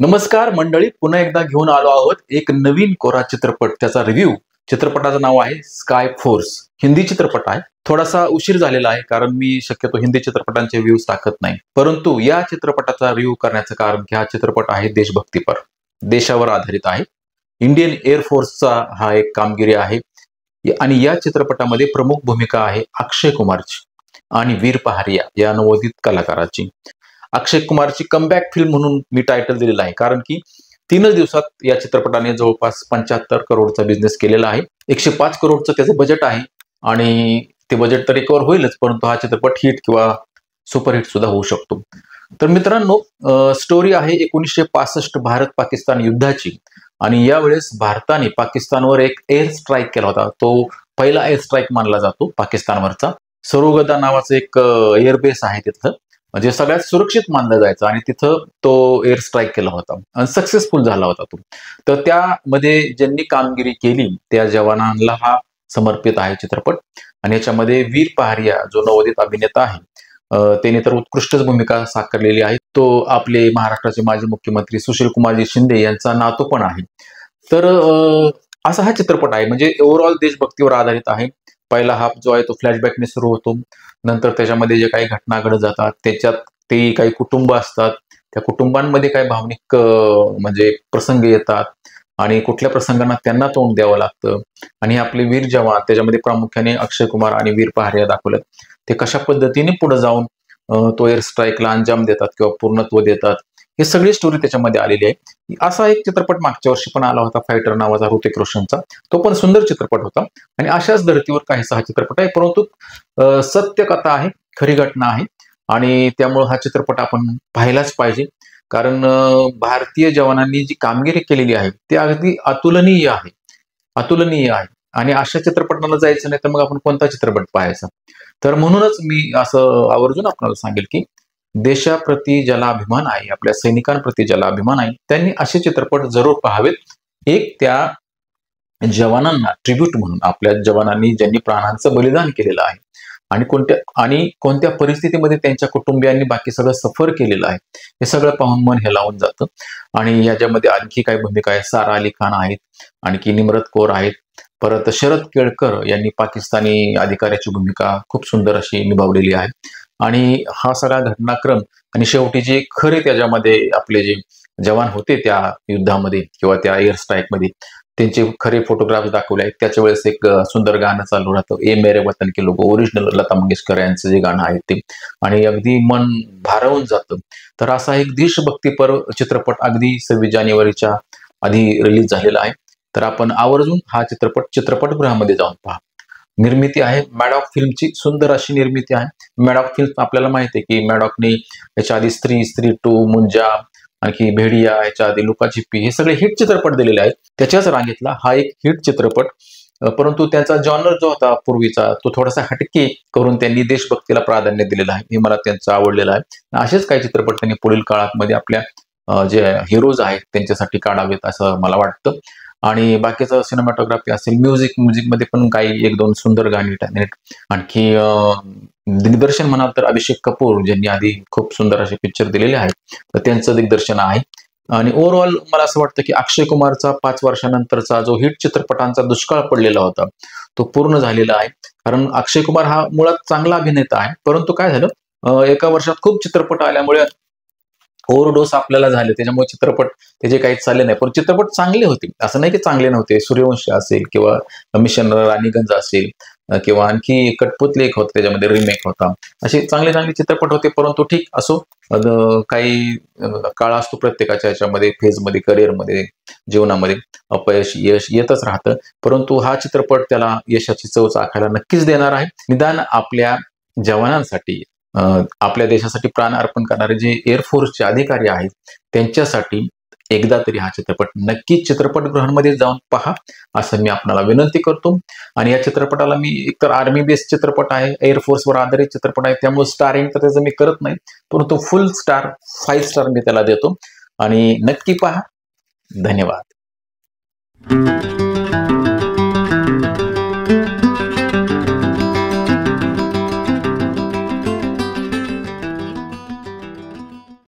नमस्कार मंडळी, पुन्हा एकदा घेऊन आलो आहोत एक नवीन कोरा चित्रपट, त्याचा रिव्ह्यू। चित्रपटाचं नाव आहे स्काय फोर्स। हिंदी चित्रपट आहे। थोडासा उशीर झालेला आहे कारण मी शक्यतो हिंदी चित्रपटांचे व्ह्यूज टाकत नाही, परंतु या चित्रपटाचा रिव्ह्यू करण्याचं कारण की हा चित्रपट आहे देशभक्तीपर, देशावर आधारित आहे। इंडियन एअर फोर्सचा हा एक कामगिरी आहे आणि या चित्रपटामध्ये प्रमुख भूमिका आहे अक्षय कुमारची आणि वीर पहारिया या नवोदित कलाकाराची। अक्षय कुमारची कमबॅक फिल्म म्हणून मी टायटल दिलेलं आहे, कारण की 3च दिवसात या चित्रपटाने जवळपास 75 करोडचा बिझनेस केलेला आहे। 105 करोडचं त्याचं बजेट आहे आणि ते बजेट तर रिकव्हर होईलच, परंतु हा चित्रपट हिट किंवा सुपरहिट सुद्धा होऊ शकतो। तर मित्रांनो, स्टोरी आहे 1965 भारत पाकिस्तान युद्धाची आणि यावेळेस भारताने पाकिस्तानवर एक एअर स्ट्राईक केला होता। तो पहिला एअर स्ट्राईक मानला जातो पाकिस्तानवरचा। सरोगदा नावाचं एक एअरबेस आहे तिथं, म्हणजे सगळ्यात सुरक्षित मानलं जायचं आणि तिथं तो एअर स्ट्राईक केला होता आणि सक्सेसफुल झाला होता तो। तर त्यामध्ये ज्यांनी कामगिरी केली त्या जवानांना हा समर्पित आहे चित्रपट। आणि याच्यामध्ये वीर पहारिया जो नवोदित अभिनेता आहे, त्याने तर उत्कृष्टच भूमिका साकारलेली आहे। तो आपले महाराष्ट्राचे माजी मुख्यमंत्री सुशील कुमारजी शिंदे यांचा नातू पण आहे। तर असा हा चित्रपट आहे, म्हणजे ओव्हरऑल देशभक्तीवर आधारित आहे। पहिला हाफ जो आहे तो फ्लॅशबॅकने सुरू होतो, नंतर त्याच्यामध्ये जे काही घटना घडत जातात त्याच्यात ते काही कुटुंब असतात, त्या कुटुंबांमध्ये काही भावनिक म्हणजे प्रसंग येतात आणि कुठल्या प्रसंगांना त्यांना तोंड द्यावं लागतं। आणि आपले वीर जवान, त्याच्यामध्ये प्रामुख्याने अक्षय कुमार आणि वीर पहारिया दाखवलं, ते कशा पद्धतीने पुढे जाऊन तो एअर स्ट्राईकला अंजाम देतात किंवा पूर्णत्व देतात, ही सगळी स्टोरी त्याच्यामध्ये आलेली आहे। असा एक चित्रपट मागच्या वर्षी पण आला होता, फायटर नावाचा, ऋतिक रोशनचा, तो पण सुंदर चित्रपट होता। आणि अशाच धर्तीवर काहीसा हा चित्रपट आहे, परंतु सत्य कथा आहे, खरी घटना आहे आणि त्यामुळे हा चित्रपट आपण पाहिलाच पाहिजे। कारण भारतीय जवानांनी जी कामगिरी केलेली आहे ती अगदी अतुलनीय आहे, अतुलनीय आहे। आणि अशा चित्रपटांना जायचं नाही तर मग आपण कोणता चित्रपट पाहायचा? तर म्हणूनच मी असं आवर्जून आपल्याला सांगेल की देशाप्रती ज्याला अभिमान आहे, आपल्या सैनिकांप्रती ज्याला अभिमान आहे, त्यांनी असे चित्रपट जरूर पाहावेत। एक त्या जवानांना ट्रिब्यूट म्हणून, आपल्या जवानांनी ज्यांनी प्राणांचं बलिदान केलेलं आहे आणि कोणत्या परिस्थितीमध्ये त्यांच्या कुटुंबियांनी बाकी सगळं सफर केलेलं आहे, हे सगळं पाहून मन हेलावून जातं। आणि याच्यामध्ये आणखी काही भूमिका आहे, सारा अली खान आहेत, आणखी निम्रत कौर आहेत, परत शरद केळकर यांनी पाकिस्तानी अधिकाऱ्याची भूमिका खूप सुंदर अशी निभावलेली आहे। आणि हा सगळा घटनाक्रम आणि शेवटी जे खरे त्याच्यामध्ये आपले जे जवान होते त्या युद्धामध्ये किंवा त्या एअर स्ट्राईक मध्ये, त्यांचे खरे फोटोग्राफ्स दाखवले आहेत। त्याच्या वेळेस एक सुंदर गाणं चालू राहतं, ए मेरे वतन के लोगो, ओरिजिनल लता मंगेशकर यांचं जे गाणं आहे ते, आणि अगदी मन भारावून जातं। तर असा एक देशभक्तीपर चित्रपट अगदी 26 जानेवारीच्या आधी रिलीज झालेला आहे। तर आपण आवर्जून हा चित्रपट चित्रपटगृहामध्ये जाऊन पहा। निर्मिती आहे मॅडॉक फिल्मची, सुंदर अशी निर्मिती आहे। मॅडॉक फिल्म आपल्याला माहिती आहे की मॅडॉकने याच्या आधी स्त्री, स्त्री 2, मुंजा, आणखी भेडिया, याच्या आधी लुका छिप्पी, हे सगळे हिट चित्रपट दिलेले आहेत। त्याच्याच रांगेतला हा एक हिट चित्रपट, परंतु त्याचा जॉनर जो होता पूर्वीचा तो थोडासा हटके करून त्यांनी देशभक्तीला प्राधान्य दिलेलं आहे, हे मला त्यांचं आवडलेलं आहे। असेच काही चित्रपट त्यांनी पुढील काळामध्ये आपल्या जे हिरोज आहेत त्यांच्यासाठी काढावेत असं मला वाटतं। आणि बाकीचं सिनेमॅटोग्राफी असेल, म्युझिकमध्ये पण काही 1-2 सुंदर गाणी, आणखी दिग्दर्शन म्हणाल तर अभिषेक कपूर, ज्यांनी आधी खूप सुंदर असे पिक्चर दिलेले आहेत, तर त्यांचं दिग्दर्शन आहे। आणि ओव्हरऑल मला असं वाटतं की अक्षय कुमारचा 5 वर्षानंतरचा जो हिट चित्रपटांचा दुष्काळ पडलेला होता तो पूर्ण झालेला आहे। कारण अक्षय कुमार हा मुळात चांगला अभिनेता आहे, परंतु काय झालं, एका वर्षात खूप चित्रपट आल्यामुळे ओव्हरडोस आपल्याला झाले, त्याच्यामुळे चित्रपट त्याचे काहीच चालले नाही। पण चित्रपट चांगले होते, असं नाही की चांगले नव्हते। सूर्यवंशी असेल किंवा मिशन राणीगंज असेल किंवा आणखी कठपुतली एक होतं, त्याच्यामध्ये रिमेक होता, असे चांगले चांगले चित्रपट होते। परंतु ठीक असो, काही काळ असतो प्रत्येकाच्या याच्यामध्ये, फेजमध्ये, करिअरमध्ये, जीवनामध्ये अपयश यश येतच राहतं, परंतु हा चित्रपट त्याला यशाची चव चाखायला नक्कीच देणार आहे। निदान आपल्या जवानांसाठी, आपल्या देशासाठी प्राण अर्पण करणारे जे एअरफोर्सचे अधिकारी आहेत त्यांच्यासाठी एकदा तरी हा चित्रपट नक्कीच चित्रपटगृहांमध्ये जाऊन पहा, असं मी आपल्याला विनंती करतो। आणि या चित्रपटाला मी एकतर आर्मी बेस्ड चित्रपट आहे, एअरफोर्सवर आधारित चित्रपट आहे, त्यामुळे स्टारिंग तर त्याचं मी करत नाही, परंतु फुल स्टार 5 स्टार मी त्याला देतो। आणि नक्की पहा। धन्यवाद।